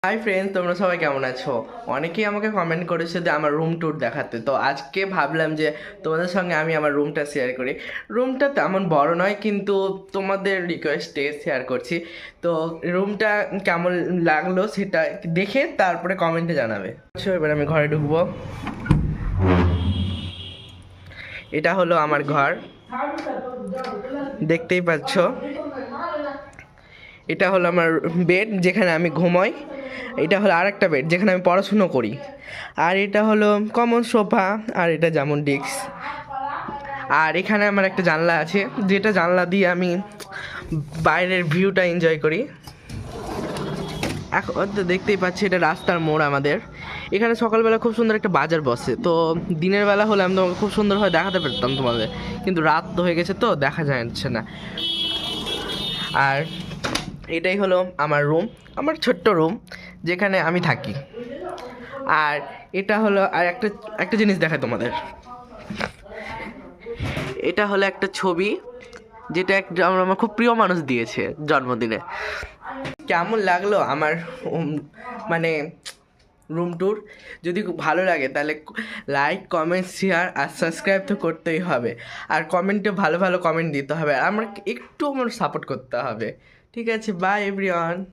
Hi friends, তোমরা সবাই কেমন আছো? অনেকেই আমাকে কমেন্ট করেছে যে আমার রুম ট্যুর দেখাতে। তো আজকে ভাবলাম যে তোমাদের সঙ্গে আমি আমার রুমটা শেয়ার করি। রুমটা তেমন বড় নয়, কিন্তু তোমাদের রিকোয়েস্টে শেয়ার করছি। তো রুমটা কেমন লাগলো সেটা দেখে তারপরে কমেন্টে জানাবে। এবার আমি ঘরে ঢুকবো। এটা হলো আমার ঘর, দেখতেই পাচ্ছ। এটা হলো আমার বেড, যেখানে আমি ঘুমোই। এটা হলো আরেকটা বেড, যেখানে আমি পড়াশুনো করি। আর এটা হলো কমন সোফা, আর এটা যেমন ডেস্ক। আর এখানে আমার একটা জানলা আছে, যেটা জানলা দিয়ে আমি বাইরের ভিউটা এনজয় করি। এখন তো দেখতেই পাচ্ছি এটা রাস্তার মোড় আমাদের। এখানে সকালবেলা খুব সুন্দর একটা বাজার বসে। তো দিনের বেলা হলে আমি তোমাকে খুব সুন্দরভাবে দেখাতে পারতাম তোমাদের, কিন্তু রাত তো হয়ে গেছে, তো দেখা যাচ্ছে না। আর এটাই হলো আমার রুম, আমার ছোট্ট রুম যেখানে আমি থাকি। আর এটা হলো আর একটা একটা জিনিস দেখায় তোমাদের। এটা হলো একটা ছবি, যেটা একটা আমার খুব প্রিয় মানুষ দিয়েছে জন্মদিনে। কেমন লাগলো আমার মানে রুম ট্যুর? যদি খুব ভালো লাগে তাহলে লাইক, কমেন্ট, শেয়ার আর সাবস্ক্রাইব তো করতেই হবে। আর কমেন্টে ভালো ভালো কমেন্ট দিতে হবে, আর আমার একটু আমার সাপোর্ট করতে হবে। ঠিক আছে, বাই এভরিওয়ান।